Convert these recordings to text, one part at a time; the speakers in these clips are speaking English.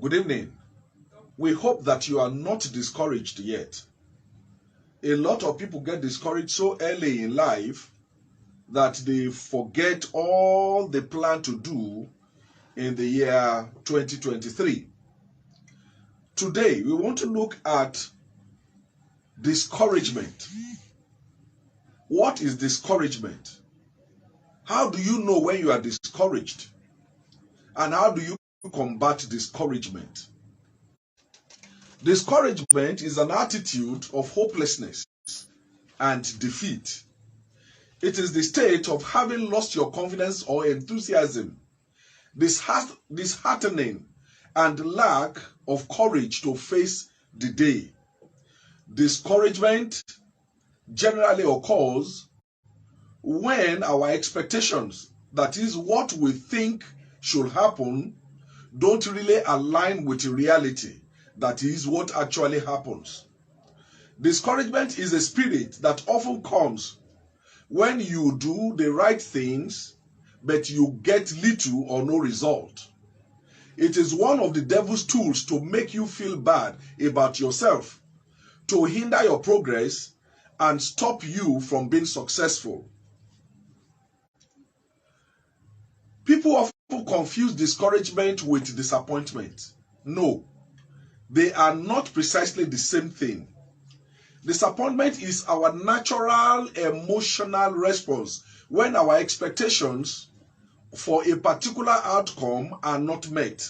Good evening. We hope that you are not discouraged yet. A lot of people get discouraged so early in life that they forget all they plan to do in the year 2023. Today, we want to look at discouragement. What is discouragement? How do you know when you are discouraged? And how do you combat discouragement? Discouragement is an attitude of hopelessness and defeat. It is the state of having lost your confidence or enthusiasm, disheartening, and lack of courage to face the day. Discouragement generally occurs when our expectations, that is, what we think should happen, don't really align with reality, that is, what actually happens. Discouragement is a spirit that often comes when you do the right things, but you get little or no result. It is one of the devil's tools to make you feel bad about yourself, to hinder your progress, and stop you from being successful. People often confuse discouragement with disappointment. No, they are not precisely the same thing. Disappointment is our natural emotional response when our expectations for a particular outcome are not met.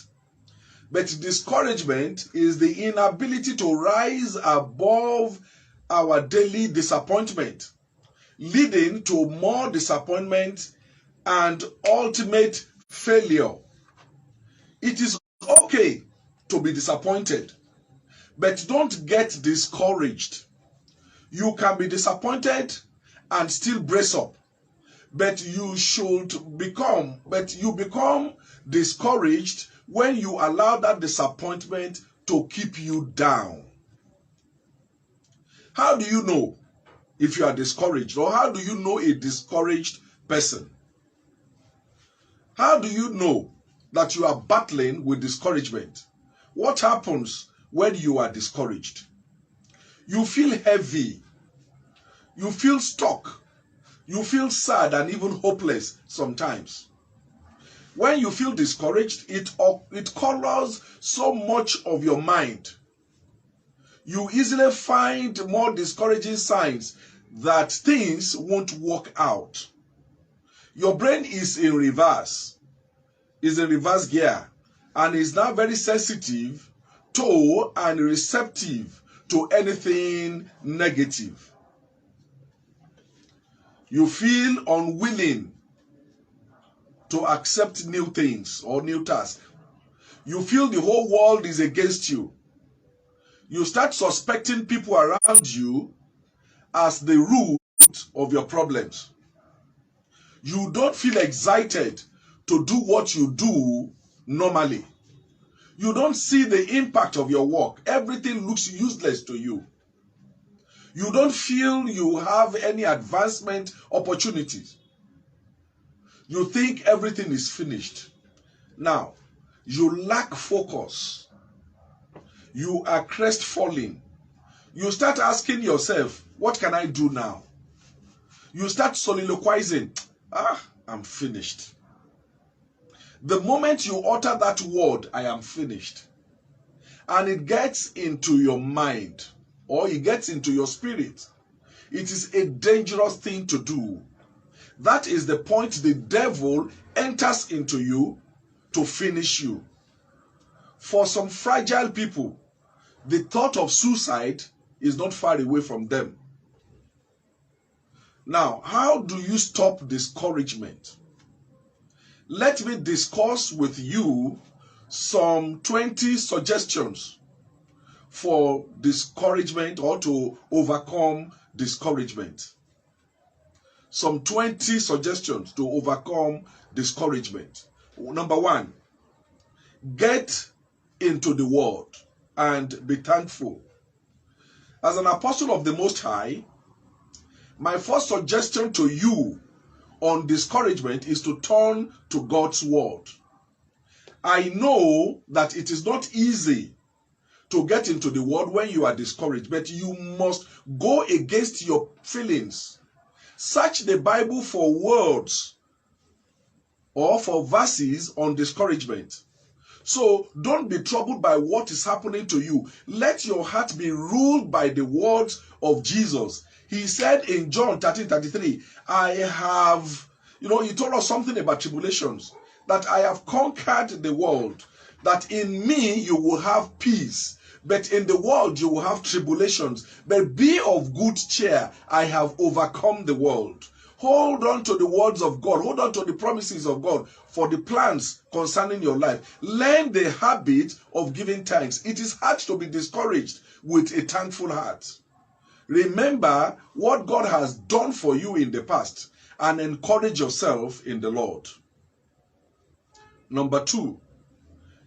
But discouragement is the inability to rise above our daily disappointment, leading to more disappointment and ultimate failure. It is okay to be disappointed, but don't get discouraged. You can be disappointed and still brace up, but you become discouraged when you allow that disappointment to keep you down. How do you know if you are discouraged, or how do you know a discouraged person? How do you know that you are battling with discouragement? What happens when you are discouraged? You feel heavy. You feel stuck. You feel sad and even hopeless sometimes. When you feel discouraged, it colors so much of your mind. You easily find more discouraging signs that things won't work out. Your brain is in reverse gear, and is now very sensitive to and receptive to anything negative. You feel unwilling to accept new things or new tasks. You feel the whole world is against you. You start suspecting people around you as the root of your problems. You don't feel excited to do what you do normally. You don't see the impact of your work. Everything looks useless to you. You don't feel you have any advancement opportunities. You think everything is finished. Now, you lack focus. You are crestfallen. You start asking yourself, what can I do now? You start soliloquizing, I'm finished. The moment you utter that word, I am finished, and it gets into your mind or it gets into your spirit, it is a dangerous thing to do. That is the point the devil enters into you to finish you. For some fragile people, the thought of suicide is not far away from them. Now, how do you stop discouragement? Let me discuss with you some 20 suggestions for discouragement or to overcome discouragement. Some 20 suggestions to overcome discouragement. Number 1, get into the Word and be thankful. As an apostle of the Most High, my first suggestion to you on discouragement is to turn to God's Word. I know that it is not easy to get into the word when you are discouraged, but you must go against your feelings. Search the Bible for words or for verses on discouragement. So don't be troubled by what is happening to you. Let your heart be ruled by the words of Jesus. He said in John 13:33, I have, he told us something about tribulations, that I have conquered the world, that in me you will have peace, but in the world you will have tribulations. But be of good cheer, I have overcome the world. Hold on to the words of God. Hold on to the promises of God for the plans concerning your life. Learn the habit of giving thanks. It is hard to be discouraged with a thankful heart. Remember what God has done for you in the past and encourage yourself in the Lord. Number 2,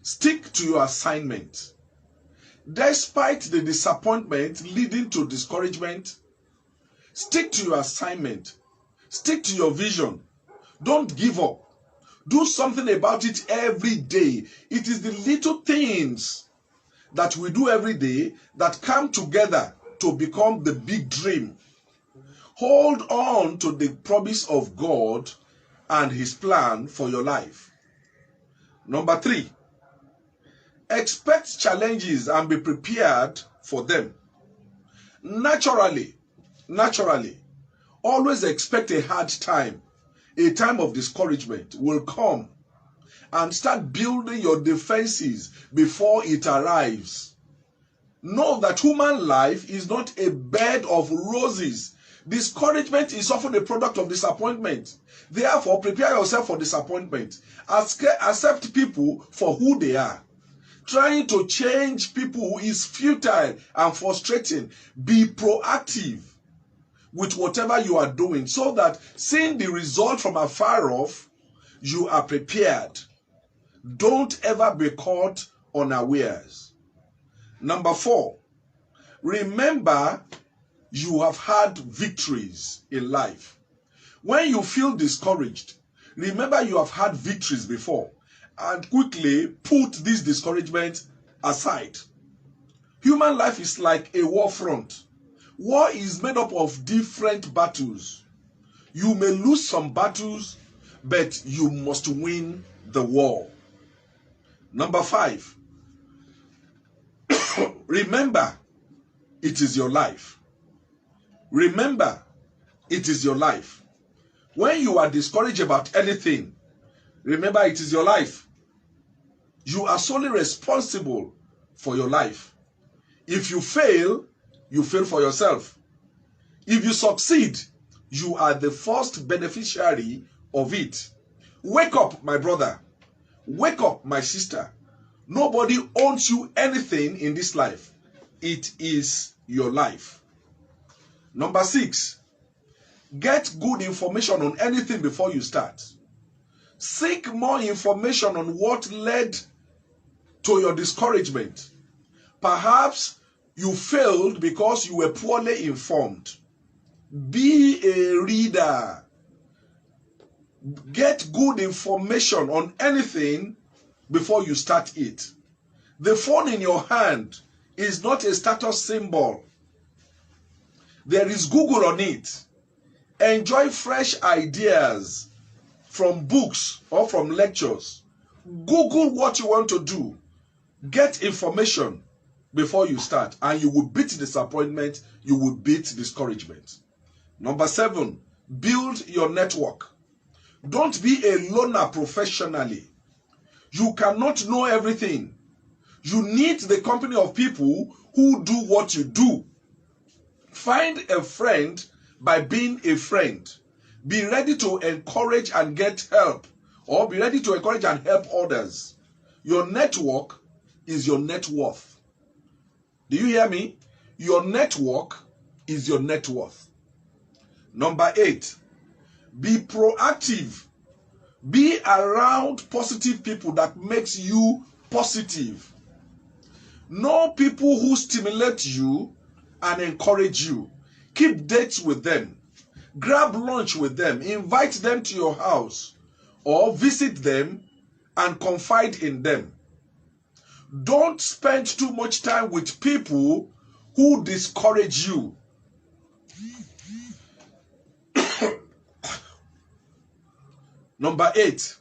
stick to your assignment. Despite the disappointment leading to discouragement, stick to your assignment. Stick to your vision. Don't give up. Do something about it every day. It is the little things that we do every day that come together to become the big dream. Hold on to the promise of God and His plan for your life. Number 3, expect challenges and be prepared for them. Naturally, always expect a hard time. A time of discouragement will come, and start building your defenses before it arrives. Know that human life is not a bed of roses. Discouragement is often a product of disappointment. Therefore, prepare yourself for disappointment. Accept people for who they are. Trying to change people is futile and frustrating. Be proactive with whatever you are doing, so that seeing the result from afar off, you are prepared. Don't ever be caught unawares. Number 4, remember you have had victories in life. When you feel discouraged, remember you have had victories before, and quickly put this discouragement aside. Human life is like a war front. War is made up of different battles. You may lose some battles, but you must win the war. Number 5, remember it is your life. Remember it is your life. When you are discouraged about anything, remember it is your life. You are solely responsible for your life. If you fail for yourself. If you succeed, you are the first beneficiary of it. Wake up, my brother. Wake up, my sister. Nobody owns you anything in this life. It is your life. Number 6, get good information on anything before you start. Seek more information on what led to your discouragement. Perhaps you failed because you were poorly informed. Be a reader. Get good information on anything before you start it. The phone in your hand is not a status symbol. There is Google on it. Enjoy fresh ideas from books or from lectures. Google what you want to do. Get information before you start, and you will beat disappointment, you will beat discouragement. Number 7, build your network. Don't be a loner professionally. You cannot know everything. You need the company of people who do what you do. Find a friend by being a friend. Be ready to encourage and get help, or be ready to encourage and help others. Your network is your net worth. Do you hear me? Your network is your net worth. Number 8, be proactive. Be around positive people that makes you positive. Know people who stimulate you and encourage you. Keep dates with them. Grab lunch with them. Invite them to your house or visit them and confide in them. Don't spend too much time with people who discourage you. Number 8,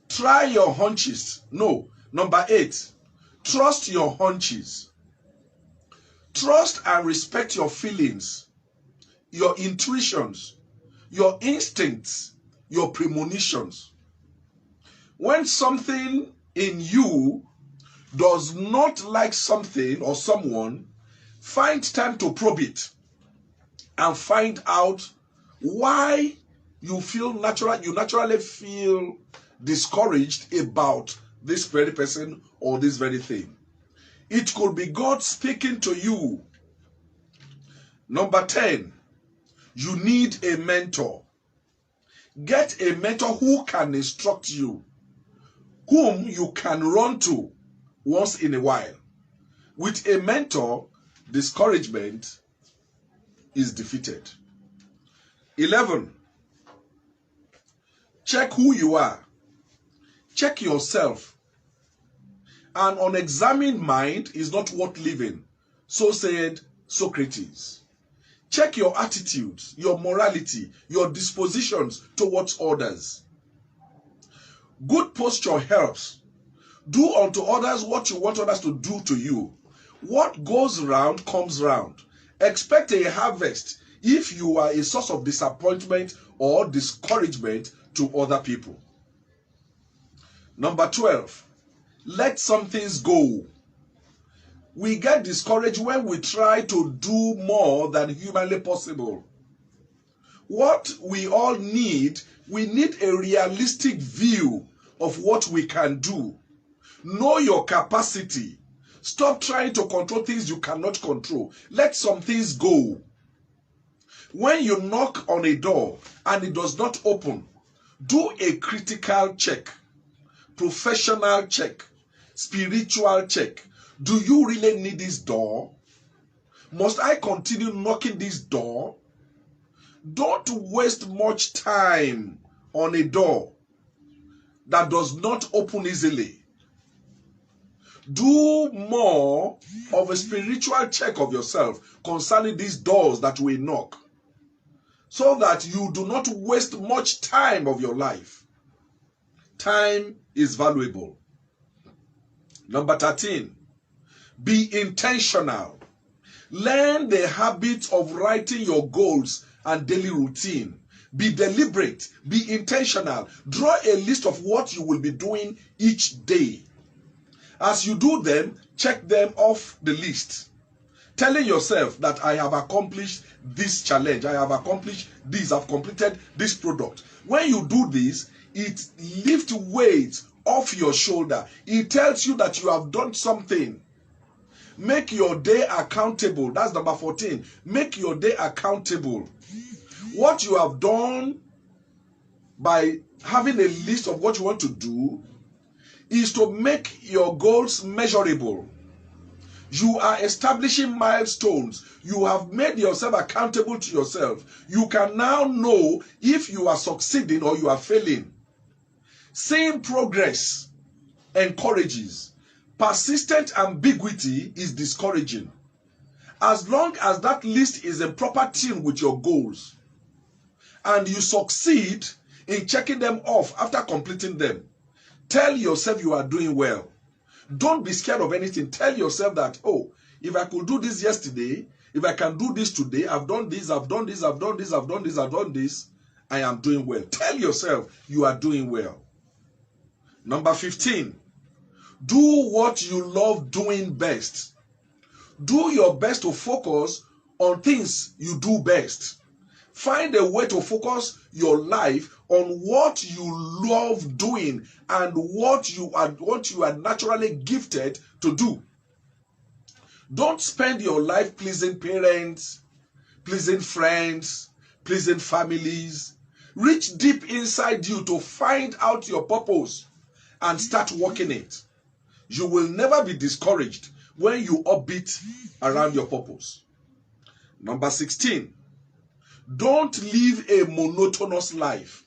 try your hunches. No, number 8, trust your hunches. Trust and respect your feelings, your intuitions, your instincts, your premonitions. When something in you does not like something or someone, find time to probe it and find out why you naturally feel discouraged about this very person or this very thing. It could be God speaking to you. Number 10, you need a mentor. Get a mentor who can instruct you, whom you can run to once in a while. With a mentor, discouragement is defeated. 11, check who you are. Check yourself. An unexamined mind is not worth living, so said Socrates. Check your attitudes, your morality, your dispositions towards others. Good posture helps. Do unto others what you want others to do to you. What goes round comes round. Expect a harvest if you are a source of disappointment or discouragement to other people. Number 12, let some things go. We get discouraged when we try to do more than humanly possible. What we all need, we need a realistic view of what we can do. Know your capacity. Stop trying to control things you cannot control. Let some things go. When you knock on a door and it does not open, do a critical check, professional check, spiritual check. Do you really need this door? Must I continue knocking this door? Don't waste much time on a door that does not open easily. Do more of a spiritual check of yourself concerning these doors that we knock, so that you do not waste much time of your life. Time is valuable. Number 13, be intentional. Learn the habit of writing your goals and daily routine. Be deliberate. Be intentional. Draw a list of what you will be doing each day. As you do them, check them off the list. Telling yourself that I have accomplished this challenge, I have accomplished this, I've completed this product. When you do this, it lifts weight off your shoulder. It tells you that you have done something. Make your day accountable. That's number 14. Make your day accountable. What you have done by having a list of what you want to do is to make your goals measurable. You are establishing milestones. You have made yourself accountable to yourself. You can now know if you are succeeding or you are failing. Seeing progress encourages. Persistent ambiguity is discouraging. As long as that list is in proper tune with your goals and you succeed in checking them off after completing them, tell yourself you are doing well. Don't be scared of anything. Tell yourself that, oh, if I could do this yesterday, if I can do this today, I've done this, I've done this, I've done this, I've done this, I've done this, I am doing well. Tell yourself you are doing well. Number 15, do what you love doing best. Do your best to focus on things you do best. Find a way to focus your life on what you love doing and what you are naturally gifted to do. Don't spend your life pleasing parents, pleasing friends, pleasing families. Reach deep inside you to find out your purpose and start working it. You will never be discouraged when you orbit around your purpose. Number 16, don't live a monotonous life.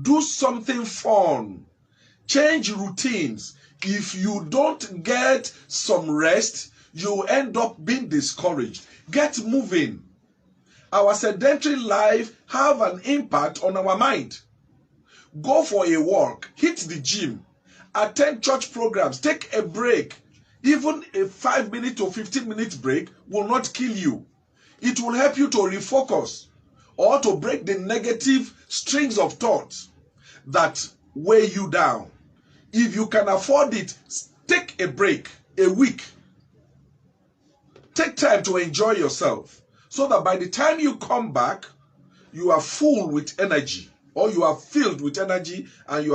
Do something fun. Change routines. If you don't get some rest, you end up being discouraged. Get moving. Our sedentary life have an impact on our mind. Go for a walk, hit the gym, attend church programs, take a break. Even a 5-minute to 15-minute break will not kill you. It will help you to refocus or to break the negative strings of thoughts that weigh you down. If you can afford it, take a break, a week. Take time to enjoy yourself so that by the time you come back, you are full with energy, or you are filled with energy, and you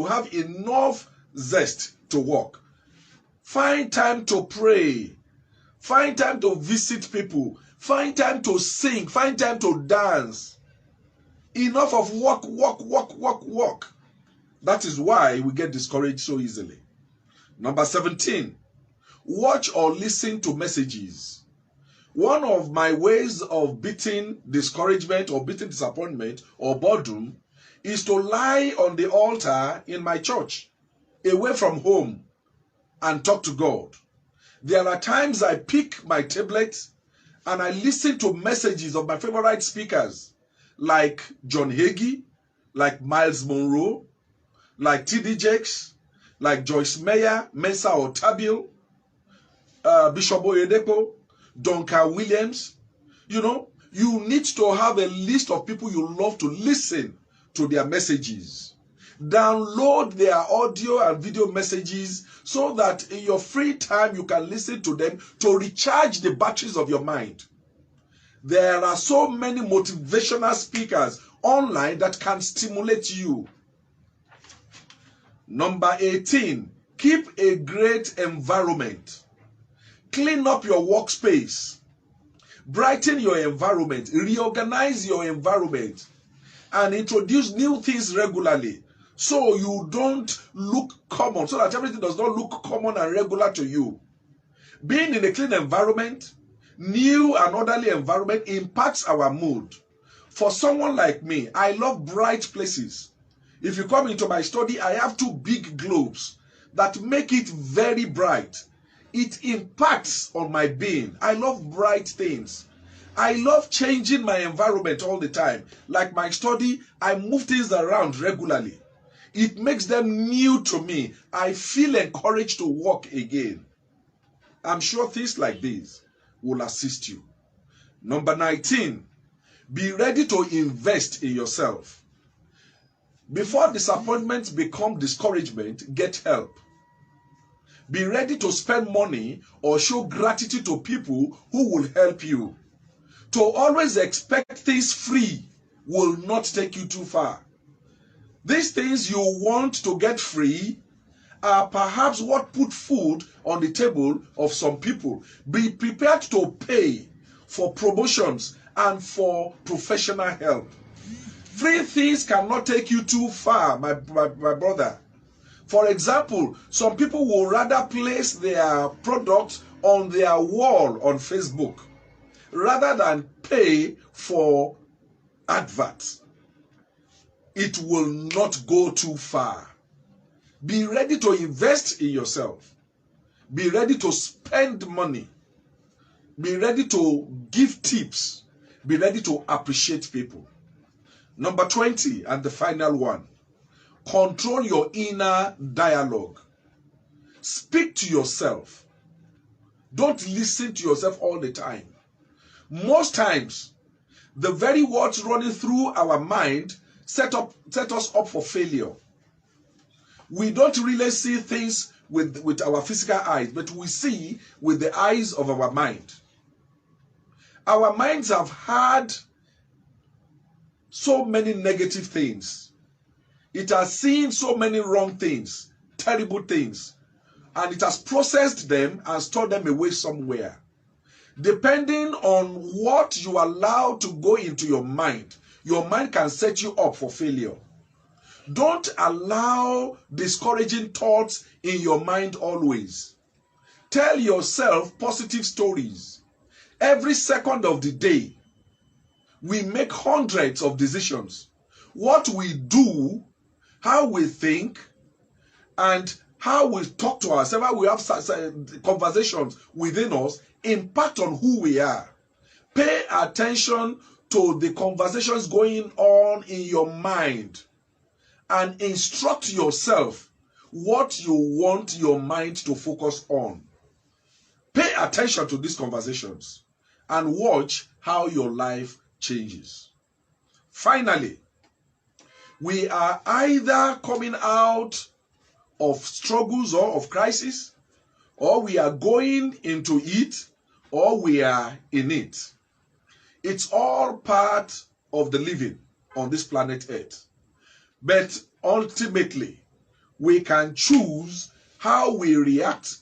have enough zest to work. Find time to pray. Find time to visit people. Find time to sing. Find time to dance. Enough of work. That is why we get discouraged so easily. Number 17, watch or listen to messages. One of my ways of beating discouragement or beating disappointment or boredom is to lie on the altar in my church, away from home, and talk to God. There are times I pick my tablet and I listen to messages of my favorite speakers, like John Hagee, like Miles Monroe, like T.D. Jakes, like Joyce Meyer, Mensa Otabil, Bishop Oyedepo, Duncan Williams. You know, you need to have a list of people you love to listen to their messages. Download their audio and video messages so that in your free time you can listen to them to recharge the batteries of your mind. There are so many motivational speakers online that can stimulate you. Number 18, keep a great environment. Clean up your workspace. Brighten your environment. Reorganize your environment. And introduce new things regularly so you don't look common, so that everything does not look common and regular to you. Being in a clean environment, new and orderly environment impacts our mood. For someone like me, I love bright places. If you come into my study, I have 2 big globes that make it very bright. It impacts on my being. I love bright things. I love changing my environment all the time. Like my study, I move things around regularly. It makes them new to me. I feel encouraged to walk again. I'm sure things like this will assist you. Number 19, be ready to invest in yourself. Before disappointment becomes discouragement, get help. Be ready to spend money or show gratitude to people who will help you. To always expect things free will not take you too far. These things you want to get free are perhaps what put food on the table of some people. Be prepared to pay for promotions and for professional help. Free things cannot take you too far, my brother. For example, some people will rather place their products on their wall on Facebook rather than pay for adverts. It will not go too far. Be ready to invest in yourself. Be ready to spend money. Be ready to give tips. Be ready to appreciate people. Number 20, and the final one. Control your inner dialogue. Speak to yourself. Don't listen to yourself all the time. Most times, the very words running through our mind set us up for failure. We don't really see things with our physical eyes, but we see with the eyes of our mind. Our minds have had so many negative things. It has seen so many wrong things, terrible things, and it has processed them and stored them away somewhere. Depending on what you allow to go into your mind can set you up for failure. Don't allow discouraging thoughts in your mind always. Tell yourself positive stories. Every second of the day, we make hundreds of decisions. What we do, how we think, and how we talk to ourselves, how we have conversations within us, impact on who we are. Pay attention to the conversations going on in your mind and instruct yourself what you want your mind to focus on. Pay attention to these conversations and watch how your life changes. Finally, we are either coming out of struggles or of crisis, or we are going into it, or we are in it. It's all part of the living on this planet Earth. But ultimately, we can choose how we react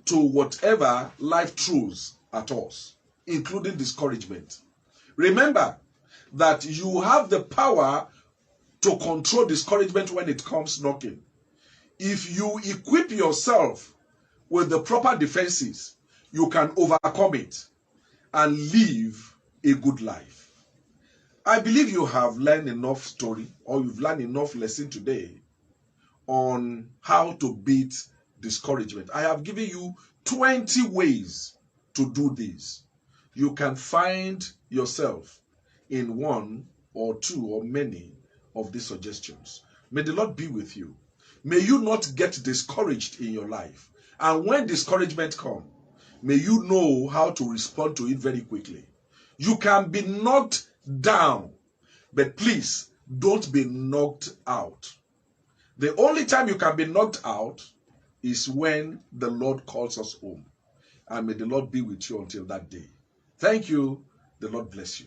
to whatever life throws at us, including discouragement. Remember that you have the power to control discouragement when it comes knocking. If you equip yourself with the proper defenses, you can overcome it and live a good life. I believe you have learned enough story, or you've learned enough lesson today on how to beat discouragement. I have given you 20 ways to do this. You can find yourself in one or two or many of these suggestions. May the Lord be with you. May you not get discouraged in your life. And when discouragement comes, may you know how to respond to it very quickly. You can be knocked down, but please don't be knocked out. The only time you can be knocked out is when the Lord calls us home. And may the Lord be with you until that day. Thank you. The Lord bless you.